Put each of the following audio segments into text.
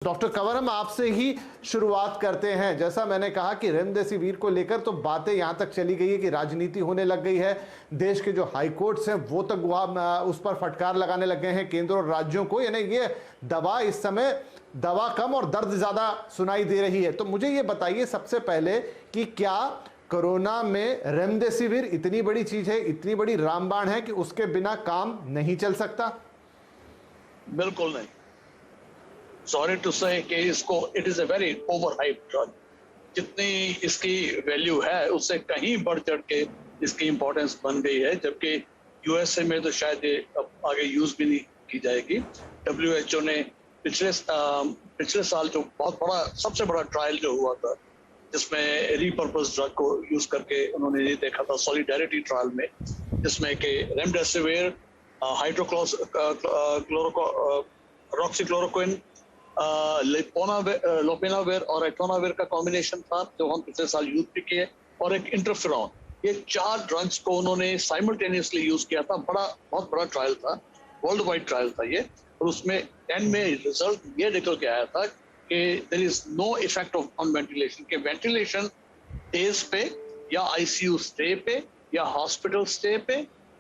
Doctor Kanwar, हम आपसे ही शुरुआत करते हैं। जैसा मैंने कहा कि रेमडेसिविर को लेकर तो बातें यहां तक चली गई है कि राजनीति होने लग गई है। देश के जो हाई कोर्ट्स हैं वो तक उस पर फटकार लगाने लग गए हैं केंद्र और राज्यों को। यानी ये दवा इस समय दवा कम और दर्द ज्यादा सुनाई दे रही है। तो मुझे ये बताइए सबसे पहले कि क्या कोरोना में रेमडेसिविर इतनी बड़ी चीज है, इतनी बड़ी रामबाण है कि उसके बिना काम नहीं चल सकता? बिल्कुल नहीं। सॉरी टू से कि इसको it is a very over hype drug. जितनी इसकी वैल्यू है उससे कहीं बढ़ चढ़ के इसकी इंपॉर्टेंस बन गई है, जबकि यूएसए में तो शायद ये अब आगे यूज भी नहीं की जाएगी। WHO ने पिछले साल जो बहुत बड़ा सबसे बड़ा ट्रायल जो हुआ था जिसमें रीपर्पस ड्रग को यूज करके उन्होंने ये देखा था, सॉलिडेरिटी ट्रायल में, जिसमें कि रेमडेसिविर, हाइड्रोक्लोरोक्विन, लोपेनाविर और एटोनाविर का कॉम्बिनेशन था जो हम पिछले साल यूज भी किए, और एक इंटरफेरॉन। ये 4 ड्रग्स को उन्होंने साइमल्टेनियसली यूज किया था। बहुत बड़ा ट्रायल था, वर्ल्ड वाइड ट्रायल था ये। और उसमें एंड में रिजल्ट ये निकल के आया था कि there is no effect on ventilation, के वेंटिलेशन डेज पे या आईसीयू स्टे पे या हॉस्पिटल स्टे पे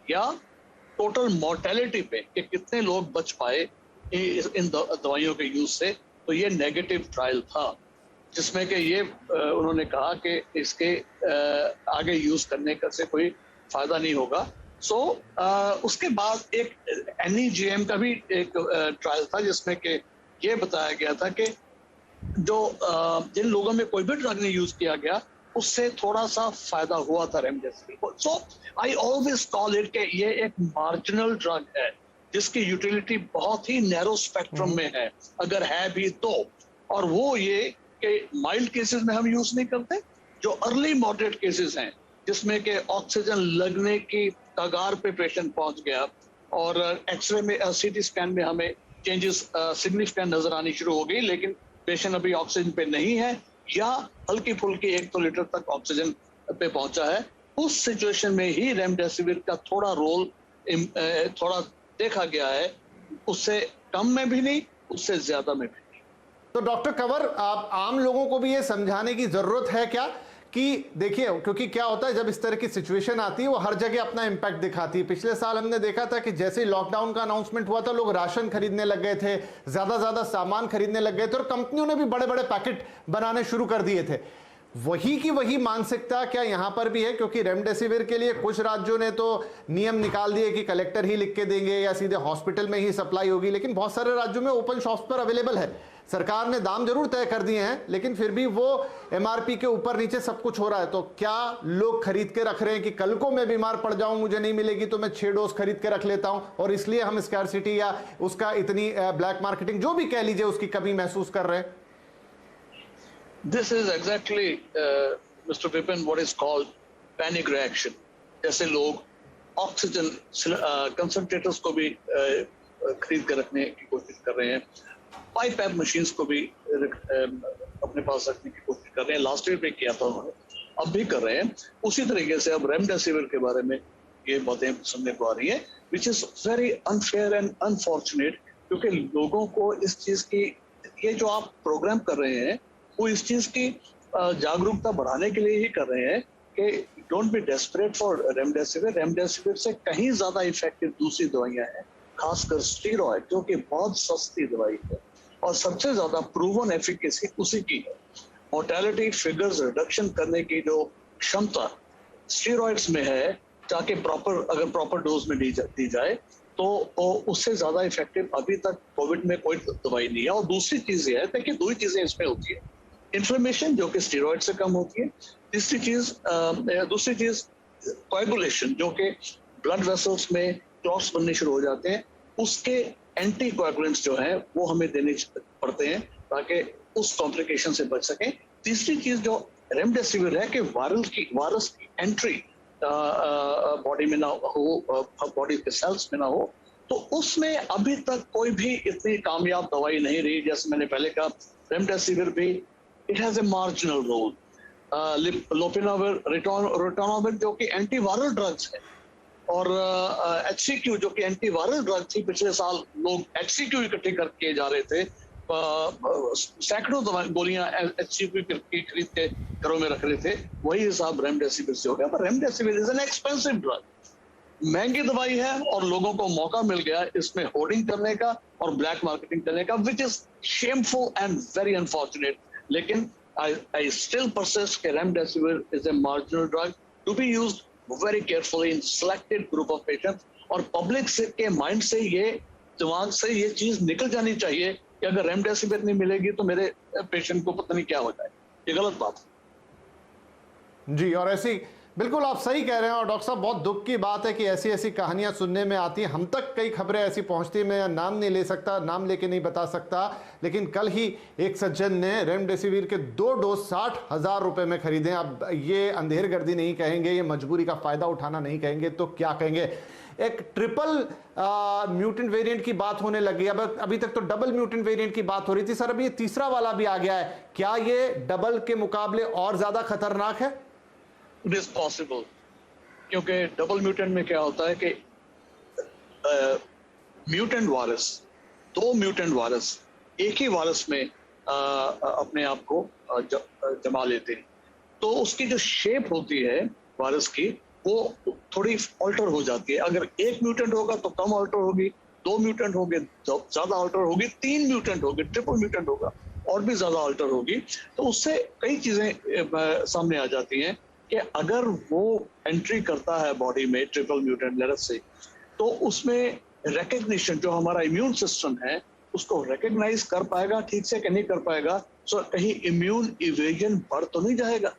या टोटल मोर्टेलिटी पे कि कितने लोग बच पाए इन दवाइयों के यूज से। तो ये नेगेटिव ट्रायल था जिसमें कि ये उन्होंने कहा कि इसके आगे यूज करने का से कोई फायदा नहीं होगा। उसके बाद एक NEGM का भी एक ट्रायल था जिसमें कि ये बताया गया था कि जो जिन लोगों में कोई भी ड्रग नहीं यूज किया गया उससे थोड़ा सा फायदा हुआ था remdesivir. So I always call it कि ये एक मार्जिनल ड्रग है जिसकी यूटिलिटी बहुत ही नैरो स्पेक्ट्रम में है, अगर है भी तो। और वो ये कि माइल्ड केसेस में हम यूज नहीं करते, जो अर्ली मॉडरेट केसेस हैं जिसमें कि ऑक्सीजन लगने की कगार पे पेशेंट पहुंच गया और एक्सरे में CT स्कैन में हमें चेंजेस सिग्निफिकेंट नजर आनी शुरू हो गई, लेकिन पेशेंट अभी ऑक्सीजन पे नहीं है या हल्की फुल्की 1-2 लीटर तक ऑक्सीजन पे पहुंचा है, उस सिचुएशन में ही रेमडेसिविर का थोड़ा रोल थोड़ा देखा गया है। उससे कम में भी नहीं, उससे ज्यादा में भी नहीं। तो डॉक्टर कंवर, आप आम लोगों को भी ये समझाने की जरूरत है क्या कि देखिए, क्योंकि क्या होता है जब इस तरह की सिचुएशन आती है वो हर जगह अपना इंपैक्ट दिखाती है। पिछले साल हमने देखा था कि जैसे ही लॉकडाउन का अनाउंसमेंट हुआ था लोग राशन खरीदने लग गए थे, ज्यादा सामान खरीदने लग गए थे और कंपनियों ने भी बड़े बड़े पैकेट बनाने शुरू कर दिए थे। वही की वही मानसिकता क्या यहां पर भी है? क्योंकि रेमडेसिविर के लिए कुछ राज्यों ने तो नियम निकाल दिए कि कलेक्टर ही लिख के देंगे या सीधे हॉस्पिटल में ही सप्लाई होगी, लेकिन बहुत सारे राज्यों में ओपन शॉप्स पर अवेलेबल है। सरकार ने दाम जरूर तय कर दिए हैं लेकिन फिर भी वो MRP के ऊपर नीचे सब कुछ हो रहा है। तो क्या लोग खरीद के रख रहे हैं कि कल को मैं बीमार पड़ जाऊं, मुझे नहीं मिलेगी तो मैं 6 डोज खरीद के रख लेता हूं, और इसलिए हम स्कैरसिटी या उसका इतनी ब्लैक मार्केटिंग जो भी कह लीजिए उसकी कमी महसूस कर रहे हैं? This is exactly, Mr. Vipin, what is called panic reaction. जैसे लोग ऑक्सीजन कंसंट्रेटर्स को भी खरीद कर रखने की कोशिश कर रहे हैं, पाइप मशीन्स को भी अपने पास रखने की कोशिश कर रहे हैं। लास्ट ईयर भी किया था उन्होंने, अब भी कर रहे हैं। उसी तरीके से अब रेमडेसिविर के बारे में ये बातें सुनने को आ रही है, which is very unfair and unfortunate, क्योंकि लोगों को इस चीज की, ये जो आप प्रोग्राम कर रहे हैं वो इस चीज की जागरूकता बढ़ाने के लिए ही कर रहे हैं कि don't be desperate for remdesivir. Remdesivir से कहीं ज्यादा इफेक्टिव दूसरी दवाइयां हैं, खासकर स्टीरॉयड जो कि बहुत सस्ती दवाई है और सबसे ज्यादा प्रूवन एफिकेसी उसी की है। मोर्टेलिटी फिगर्स रिडक्शन करने की जो क्षमता स्टीरॉयड्स में है, ताकि अगर प्रॉपर डोज में दी जाए तो उससे ज्यादा इफेक्टिव अभी तक कोविड में कोई दवाई नहीं है। और दूसरी चीज ये है, देखिए 2 ही चीजें इसमें होती है, इन्फ्लेमेशन जो कि स्टीरॉयड से कम होती है, दूसरी चीज कोएगुलेशन जो कि ब्लड वेसल्स में क्लॉट्स बनने शुरू हो जाते हैं, उसके एंटी कोएगुलेंट्स जो है वो हमें देने पड़ते हैं ताकि उस कॉम्प्लिकेशन से बच सकें। तीसरी चीज जो रेमडेसिविर है कि वायरस की एंट्री बॉडी में ना हो, बॉडी के सेल्स में ना हो, तो उसमें अभी तक कोई भी इतनी कामयाब दवाई नहीं रही। जैसे मैंने पहले कहा, रेमडेसिविर भी it has a marginal role. Lopinavir, ritonavir जो कि एंटीवायरल ड्रग्स है, और HCQ जो कि एंटीवायरल ड्रग थी, पिछले साल लोग HCQ इकट्ठे करके जा रहे थे सैकड़ों गोलियां HCV की खरीद के घरों में रख रहे थे, वही हिसाब रेमडेसिविर से हो गया। पर remdesivir is an expensive drug, महंगी दवाई है और लोगों को मौका मिल गया इसमें होर्डिंग करने का और ब्लैक मार्केटिंग करने का, which is shameful and very unfortunate. लेकिन आई स्टिल परसिस्ट कि remdesivir is a marginal drug to be used very carefully in selected group of patients, और पब्लिक के माइंड से ये, दिमाग से ये चीज निकल जानी चाहिए कि अगर रेमडेसिविर नहीं मिलेगी तो मेरे पेशेंट को पता नहीं क्या हो जाए। ये गलत बात है जी। और ऐसी बिल्कुल आप सही कह रहे हैं। और डॉक्टर साहब, बहुत दुख की बात है कि ऐसी ऐसी कहानियां सुनने में आती हैं, हम तक कई खबरें ऐसी पहुंचती हैं, मैं नाम नहीं ले सकता, नाम लेके नहीं बता सकता, लेकिन कल ही एक सज्जन ने रेमडेसिविर के 2 डोज 60,000 रुपए में खरीदे। अब ये अंधेरगर्दी नहीं कहेंगे, ये मजबूरी का फायदा उठाना नहीं कहेंगे, तो क्या कहेंगे? एक ट्रिपल म्यूटेंट वेरिएंट की बात होने लगी, अब अभी तक तो डबल म्यूटेंट वेरिएंट की बात हो रही थी सर, अब ये तीसरा वाला भी आ गया है, क्या ये डबल के मुकाबले और ज्यादा खतरनाक है? इट इज पॉसिबल, क्योंकि डबल म्यूटेंट में क्या होता है कि म्यूटेंट वायरस, 2 म्यूटेंट वायरस एक ही वायरस में अपने आप को जमा लेते हैं, तो उसकी जो शेप होती है वायरस की वो थोड़ी ऑल्टर हो जाती है। अगर एक म्यूटेंट होगा तो कम ऑल्टर होगी, 2 म्यूटेंट होंगे तो ज्यादा ऑल्टर होगी, 3 म्यूटेंट होंगे, ट्रिपल म्यूटेंट होगा और भी ज्यादा ऑल्टर होगी। तो उससे कई चीजें सामने आ जाती हैं कि अगर वो एंट्री करता है बॉडी में ट्रिपल म्यूटेंट लेटर से, तो उसमें रिकग्निशन, जो हमारा इम्यून सिस्टम है उसको रिकग्नाइज कर पाएगा ठीक से कि नहीं कर पाएगा, सो कहीं इम्यून इवेजन बढ़ तो नहीं जाएगा।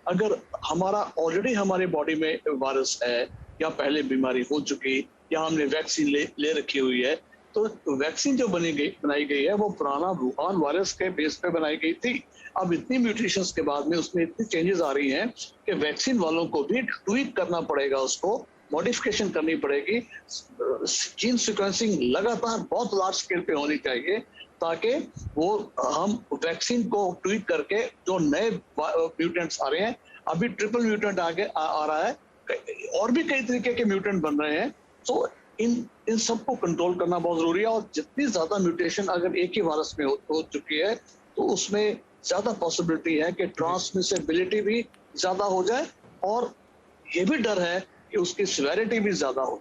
अगर हमारा ऑलरेडी हमारे बॉडी में वायरस है या पहले बीमारी हो चुकी या हमने वैक्सीन ले रखी हुई है, तो वैक्सीन जो बनाई गई है वो पुराना वुहान वायरस के बेस पे बनाई गई थी। अब इतनी म्यूटेशंस के बाद में उसमें इतनी चेंजेस आ रही हैं कि वैक्सीन वालों को भी ट्वीक करना पड़ेगा, उसको मॉडिफिकेशन करनी पड़ेगी। जीन सीक्वेंसिंग लगातार बहुत लार्ज स्केल पे होनी चाहिए ताकि वो हम वैक्सीन को ट्वीक करके जो नए म्यूटेंट्स आ रहे हैं, अभी ट्रिपल म्यूटेंट आगे आ रहा है, और भी कई तरीके के म्यूटेंट बन रहे हैं, तो इन सबको कंट्रोल करना बहुत जरूरी है। और जितनी ज्यादा म्यूटेशन अगर एक ही वायरस में हो चुकी है तो उसमें ज्यादा पॉसिबिलिटी है कि ट्रांसमिसिबिलिटी भी ज्यादा हो जाए और ये भी डर है कि उसकी सिवियरिटी भी ज्यादा हो।